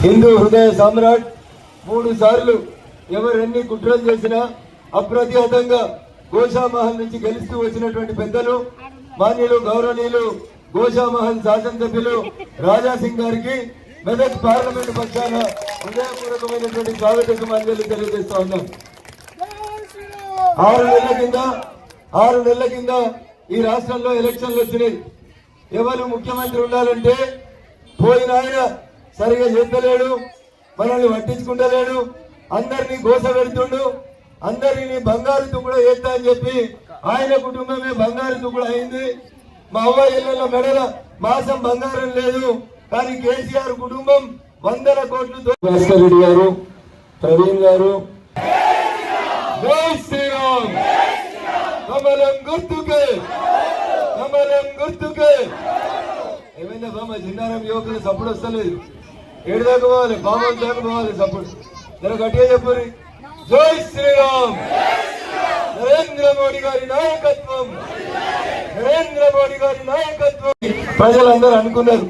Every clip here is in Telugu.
హిందూ హృదయ సామ్రాట్ 3 సార్లు ఎవరెన్ని కుట్రలు చేసినా అప్రతిహతంగా గోషామహల్ నుంచి గెలుస్తూ వచ్చినటువంటి పెద్దలు మాన్యులు గౌరవనీయులు గోషామహల్ శాసనసభ్యులు రాజాసింగ్ గారికి మెదక్ పార్లమెంటు పక్షాన హృదయపూర్వకమైనటువంటి స్వాగత సుమాంజలి తెలియజేస్తా ఉన్నాం. 6 నెలల కింద ఈ రాష్ట్రంలో ఎలక్షన్లు వచ్చినాయి. ఎవరు ముఖ్యమంత్రి ఉండాలంటే పోయిన ఆయన సరిగా చేస్తలేడు, మనల్ని పట్టించుకుంటలేడు, అందరినీ గోస పెడుతుండు, అందరినీ బంగారు తుక్కుడ చేస్తా అని చెప్పి ఆయన కుటుంబమే బంగారు తుక్కుడ అయింది. మా అవ్వ ఇళ్లలో మెడల మాసం బంగారం లేదు, కానీ కేసీఆర్ కుటుంబం 100 కోట్లు. భాస్కర్ రెడ్డి గారు, ప్రవీణ్ గారు, జై శ్రీరామ్, కమలం గుర్తుకే, కమలం గుర్తుకే. ఏమైందా బామ్మ చిన్నారం యువకులు సపోర్ట్ వస్తలేదు, ఏడు దాకా పోవాలి, బామ్మ దాకా పోవాలి సపోర్ట్. జర గట్టిగా చెప్పురి. జై శ్రీరామ్, నరేంద్ర మోడీ గారి నాయకత్వం, నరేంద్ర మోడీ గారి నాయకత్వం. ప్రజలందరూ అనుకున్నారు.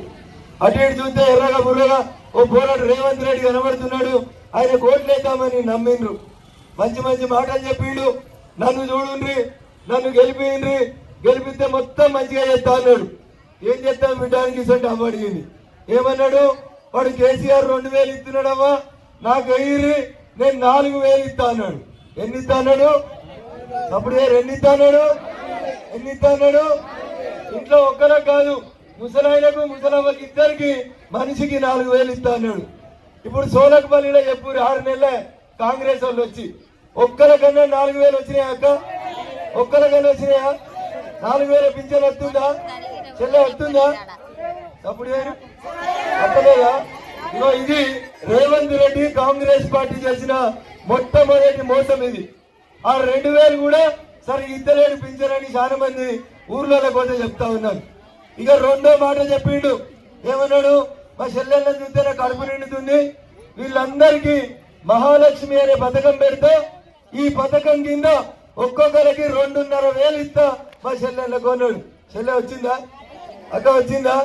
అటు ఇటు చూస్తే ఎర్రగా బుర్రగా ఓ పోరాడు రేవంత్ రెడ్డి కనబడుతున్నాడు, ఆయన కోట్లేద్దామని నమ్మిండ్రు, మంచి మంచి మాటలు చెప్పిండు. నన్ను చూడుండ్రి, నన్ను గెలిపిండ్రి, గెలిపిస్తే మొత్తం మంచిగా చేస్తా అన్నాడు. ఏం చేస్తాం బిడ్డానికి ఇసంటే అమ్మడిగింది. ఏమన్నాడు వాడు, కేసీఆర్ 2000 ఇస్తున్నాడమ్మా, నాకు వెయ్యి, నేను 4000 ఇస్తా అన్నాడు. ఎన్ని ఇస్తా అన్నాడు? అప్పుడు ఎన్ని ఇస్తా అన్నాడు? ఎన్ని ఇస్తా అన్నాడు? ఇంట్లో ఒక్కరికి కాదు, ముసలాయనకు ముసలమ్మకి ఇద్దరికి మనిషికి 4000 ఇస్తా అన్నాడు. ఇప్పుడు సోలకపల్లిలో చెప్పు 6 నెలలే కాంగ్రెస్ వాళ్ళు వచ్చి ఒక్కరికన్నా 4000 వచ్చినాయా అక్క? ఒక్కరికన్నా వచ్చినాయా? 4000 పింఛన్ వస్తుందా? చెల్లె వస్తుందా? అప్పుడు అక్కలేదా? ఇగో ఇది రేవంత్ రెడ్డి కాంగ్రెస్ పార్టీ చేసిన మొట్టమొదటి మోసం ఇది. ఆ 2000 కూడా సరే ఇద్దరేడు పింఛనని చాలా మంది ఊర్లలో కూడా చెప్తా ఉన్నారు. ఇక రెండో మాట చెప్పిండు, ఏమన్నాడు, మా చెల్లెళ్ళని చూస్తే నాకు కడుపు నిండుతుంది, వీళ్ళందరికీ మహాలక్ష్మి అనే పథకం పెడితే ఈ పథకం కింద ఒక్కొక్కరికి 2,500 ఇస్తా మా చెల్లెళ్ళకు అన్నాడు. చెల్లె వచ్చిందా అక్క? వచ్చిందా?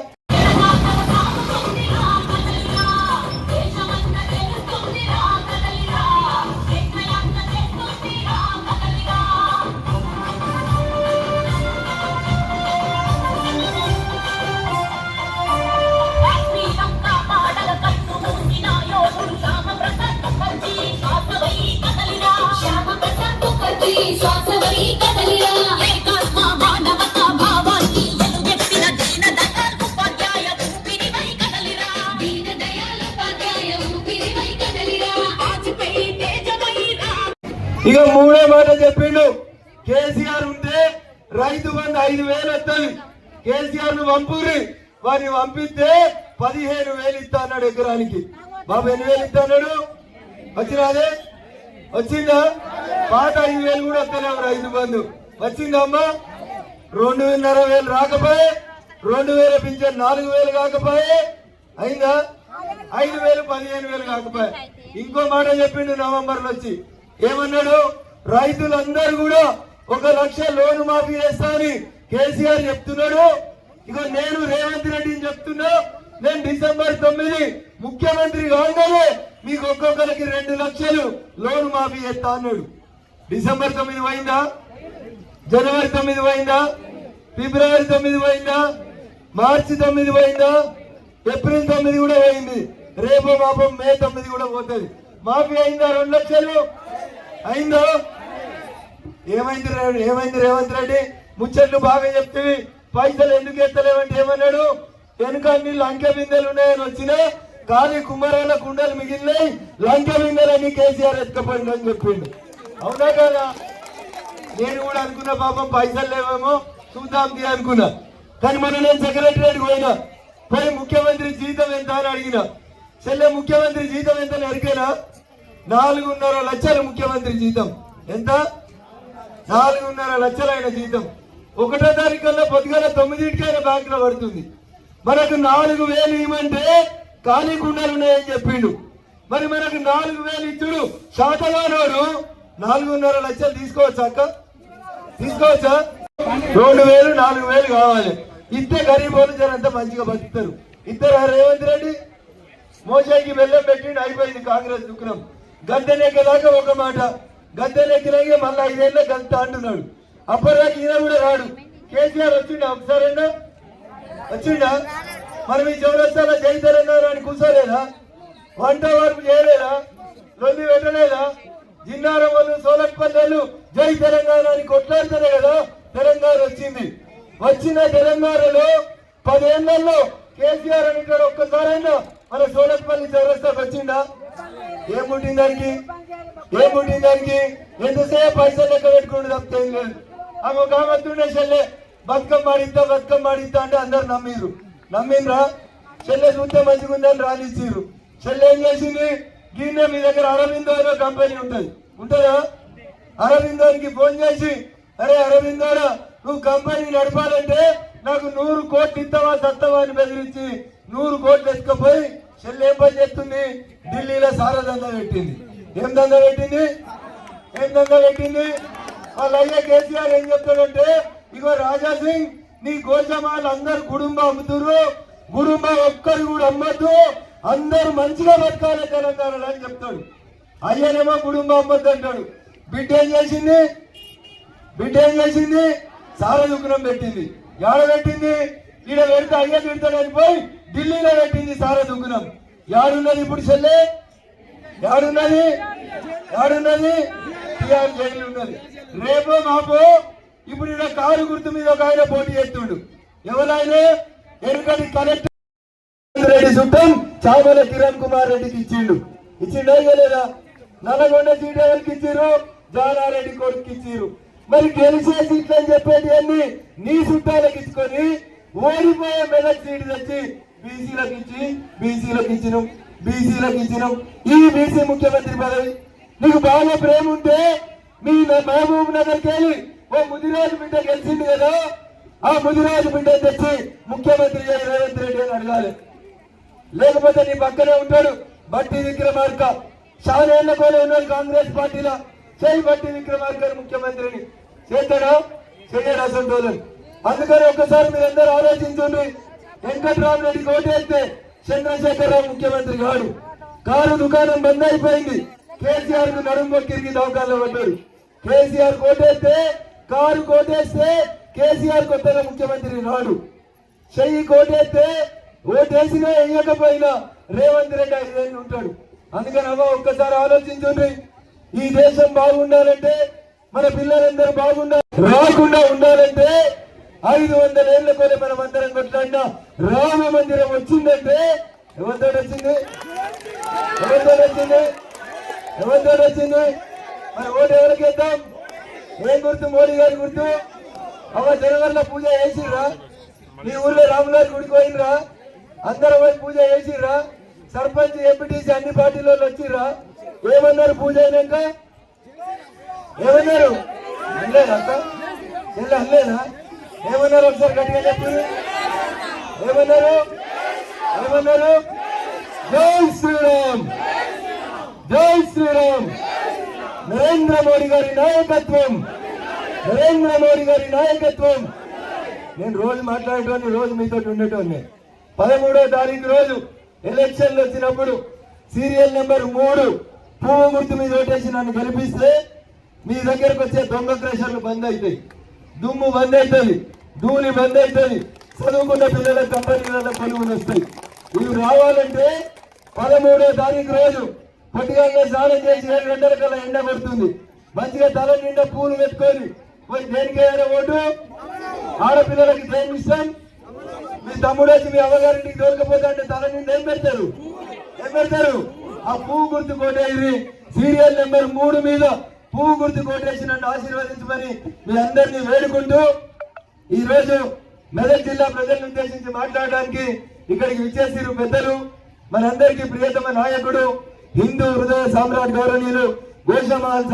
ఇక మూడో మాట చెప్పిండు, కేసీఆర్ ఉంటే రైతు బంధు 5,000 వస్తుంది, కేసీఆర్ ను పంపుర్రి, వారిని పంపిస్తే 15,000 ఇస్తా అన్నాడు ఎకరానికి. బాబు 8,000 ఇస్తా అన్నాడు, వచ్చినాదే? వచ్చిందా? పాత 5,000 కూడా వస్తలేవు రైతు బంధు. వచ్చిందమ్మా? 2,500 రాకపోయే, 2,000 పింఛన్ 4,000 కాకపోయే, అయిందా? 5,000 15,000 కాకపోయే. ఇంకో మాట చెప్పిండు నవంబర్లో వచ్చి, ఏమన్నాడు, రైతులందరూ కూడా 1 లక్ష లోను మాఫీ చేస్తానని కేసీఆర్ చెప్తున్నాడు. ఇక నేను రేవంత్ రెడ్డిని చెప్తున్నా, నేను డిసెంబర్ 9 ముఖ్యమంత్రి కాగానే మీకు ఒక్కొక్కరికి 2 లక్షలు లోను మాఫీ చేస్తా అన్నాడు. డిసెంబర్ 9 పోయిందా? జనవరి 9 పోయిందా? ఫిబ్రవరి 9 పోయిందా? మార్చి 9 పోయిందా? ఏప్రిల్ 9 కూడా పోయింది. రేపు మాపం మే 9 కూడా పోతుంది. మాఫీ అయిందా? 2 లక్షలు అయిందో? ఏమైంది రేవంత్ రెడ్డి? ముచ్చట్లు బాగా చెప్తివి, పైసలు ఎందుకు ఎత్తలేవంటే ఏమన్నాడు, వెనుక నీళ్ళు లంక బిందెలు ఉన్నాయని వచ్చినా కానీ కుమ్మరాల కుండలు మిగిలినాయి, లంక బిందెలని కేసీఆర్ ఎత్తుకపోయింది అని చెప్పిండు. అవునా కదా? నేను కూడా అనుకున్నా పాపం పైసలు లేవేమో చూద్దాం అనుకున్నా. కానీ మొన్న నేను సెక్రటరీకి పోయి ముఖ్యమంత్రి జీతం ఎంత అని అడిగిన. చెల్లె ముఖ్యమంత్రి జీతం ఎంత అడిగినా 4,500 లక్షలు ముఖ్యమంత్రి జీతం. ఎంత? 4,500 లక్షలు ఆయన జీతం. 1వ తారీఖు కల్లా పొద్దుగల 9కి బ్యాంక్ లో పడుతుంది. మనకు 4,000 ఇవ్వమంటే ఖాళీ కుండలు ఉన్నాయని చెప్పిండు. మరి మనకు 4,000 ఇచ్చుడు శాతగానోడు 4,500 లక్షలు తీసుకోవచ్చా అక్క? తీసుకోవచ్చా? 2,000 4,000 కావాలి. ఇస్తే గరీబ్ వాళ్ళు జనంతా మంచిగా బతుకుతారు. ఇద్దరు రేవంత్ రెడ్డి మోసాయికి బెల్లం పెట్టిండు, అయిపోయింది కాంగ్రెస్ దుఃఖం. గద్దెనెక్కేదాకా ఒక మాట, గద్దెనెక్కినాక మళ్ళీ 5 ఏళ్ళ గంత అంటున్నాడు. అప్పటిదాకా ఈయన కూడా రాడు. కేసీఆర్ వచ్చిండా ఒకసారైనా? వచ్చిండా? మనం ఈ చౌరస్తాలో జై తెలంగాణ అని కూర్చోలేదా? వంట వరకు చేయలేదా? లొల్లి పెట్టలేదా? జిన్నారం వాళ్ళు సోలక్పల్లెలు జై తెలంగాణ అని కొట్లాడితేనే కదా తెలంగాణ వచ్చింది. వచ్చిన తెలంగాణలో 10 ఏళ్లలో కేసీఆర్ అని ఇక్కడ ఒక్కసారైనా మన సోలక్పల్లి చౌరస్తాకు వచ్చిందా? ఏం పుట్టింది దానికి? ఏం పుట్టింది దానికి? ఎంతసేపు పైసలు లెక్క పెట్టుకుంటూ తప్పితే ఏం లేదు. ఆమె ఒక ఆమె చెల్లె బతుకమ్మ ఆడిద్దా అంటే అందరు నమ్మిండ్రా? చెల్లె చూస్తే మంచిగా ఉందని రానిచ్చిర్రు. చెల్లె ఏం చేసింది? గిన్నె మీ దగ్గర అరవిందో అనే కంపెనీ ఉంటుందా? అరవిందోనికి ఫోన్ చేసి, అరే అరవిందోడా, నువ్వు కంపెనీ నడపాలంటే నాకు 100 కోట్లు ఇస్తావా సత్తవా అని బెదిరించి 100 కోట్లు ఎత్తుకపోయి చెల్లె ఏం పని చేస్తుంది? ఢిల్లీలో సారా దందా పెట్టింది. ఏం దందా పెట్టింది? వాళ్ళ అయ్యే కేసీఆర్ ఏం చెప్తాడంటే, ఇగో రాజాసింగ్, నీ గోజమాలు అందరు గుడుంబ అమ్ముతురు, గుడుంబ ఒక్కరు కూడా అమ్మద్దు, అందరు మంచిగా బతకాలి తెలంగాణలో అని చెప్తాడు. అయ్యనేమో గుడుంబ అమ్మద్దు అంటాడు. బిడ్డ ఏం చేసింది? సారా దుకాణం పెట్టింది. ఏడ పెట్టింది? ఈడ పెడితే అయ్య తిడతాడని పోయి ఢిల్లీలో పెట్టింది సారా దుకాణం. ఏడున్నది ఇప్పుడు చెల్లె? ఏడున్నది? టీఆర్ జైలు ఉన్నది. రేపో మాపో ఇప్పుడు ఈయన కారు గుర్తు మీద ఒక ఆయన పోటీ చేస్తుండు. ఎవరైనా ఎరుకటి కలెక్టర్ రెడ్డి చుట్టం చామల కిరణ్ కుమార్ రెడ్డికి ఇచ్చిండా ఇవ్వలేదా? నల్లగొండ సీట్ ఎవరికి ఇచ్చిర్రు? జానారెడ్డి కొడుకు ఇచ్చిర్రు. మరి గెలిచే సీట్లు అని చెప్పేది అన్ని నీ చుట్టాలకు ఇచ్చుకొని ఓడిపోయే మెదక్ సీటు తెచ్చి బీసీలకు ఇచ్చినాం. ఈ బీసీ ముఖ్యమంత్రి పదవి నీకు బాగా ప్రేమ ఉంటే మీ మహబూబ్ నగర్కి వెళ్ళి ఓ ముదిరాజు బిడ్డ గెలిచింది కదా, ఆ ముదిరాజు బిడ్డ తెచ్చి ముఖ్యమంత్రి రేవంత్ రెడ్డి అని అడగాలి. లేకపోతే నీ పక్కనే ఉంటాడు బట్టి విక్రమార్క, చాలా ఏళ్ల కూడా ఉన్నాడు కాంగ్రెస్ పార్టీలో. చేయి బట్టి విక్రమార్క ముఖ్యమంత్రిని చేస్తాడా? చేయడు అసంటోళ్ళని. అందుకని ఒక్కసారి మీరందరూ ఆలోచించండి. వెంకట్రామరెడ్డికి ఓటేస్తే చంద్రశేఖరరావు ముఖ్యమంత్రి కాడు. కారు దుకాణం బంద్ అయిపోయింది. కేసీఆర్ కు నడుము కొక్కిరికి దవకాల్లో పడ్డాడు. కేసీఆర్ కోటేస్తే, కారు కోటేస్తే కేసీఆర్ కొత్తగా ముఖ్యమంత్రి రాడు. చెయ్యి కోటేస్తే ఓటేసినా వేయకపోయినా రేవంత్ రెడ్డి 5 ఏళ్ళు ఉంటాడు. అందుకని ఒక్కసారి ఆలోచించండి. ఈ దేశం బాగుండాలంటే, మన పిల్లలందరూ రాకుండా ఉండాలంటే 500 ఏళ్ల కొనే మనం అందరం కొట్లాడినా రామ మందిరం వచ్చిందంటే ఎవరితో వచ్చింది? మరి ఓటు ఎవరికి వేద్దాం? ఏం గుర్తు? మోడీ గారి గుర్తు. జనవరిలో పూజ చేసిర్రా? మీ ఊర్లో రాములారి గుడికి పోయినరా? అందరూ పోయి పూజ చేసిర్రా? సర్పంచ్, ఎంపీటీసీ అన్ని పార్టీల వచ్చిర్రా? ఏమన్నారు పూజ అయినాక? ఏమన్నారు? అనలేదా? అనలేదా? ఏమన్నారు? ఒకసారి గట్టిగా చెప్పి ఏమన్నారు? జై శ్రీరామ్, జై శ్రీరామ్. నరేంద్ర మోడీ గారి నాయకత్వం. నేను రోజు మాట్లాడేటోని, రోజు మీతో ఉండేటోని. 13వ తారీఖు రోజు ఎలక్షన్లు వచ్చినప్పుడు సీరియల్ నెంబర్ 3 పువ్వు గుర్తు మీద ఓటేసి నన్ను గెలిపిస్తే మీ దగ్గరకు వచ్చే దొంగ క్రషర్లు బంద్ అవుతాయి, దుమ్ము బంద్ అవుతుంది, ధూళి బంద్ అవుతుంది, చదువుకున్న పిల్లల కంపెనీల కొలువులు వస్తాయి. ఇవి రావాలంటే 13వ తారీఖు రోజు పొద్దుగానే స్నానం చేసి 7 గంటల కల్లా ఎండ పడుతుంది. మంచిగా తల నిండా పూలు పెట్టుకొని పోయి దేనికైనా ఓటు. ఆడపిల్లలకి ఏం ఇష్టం? మీ తమ్ముడు వచ్చి మీ అవ్వగారింటికి దొరకపోతే అంటే తల నిండా ఏం పెడతారు? ఆ పువ్వు గుర్తు కోటేసి సీరియల్ నెంబర్ 3 మీద పువ్వు గుర్తు కోటేసి నన్ను ఆశీర్వదించమని మీ అందరినీ వేడుకుంటూ ఈ రోజు మెదక్ జిల్లా ప్రజలను ఉద్దేశించి మాట్లాడడానికి ఇక్కడికి విచ్చేసిరు పెద్దలు, మనందరికీ ప్రియతమ నాయకుడు, హిందూ హృదయ సామ్రాట్ గౌరవనీయులు గోషమాల్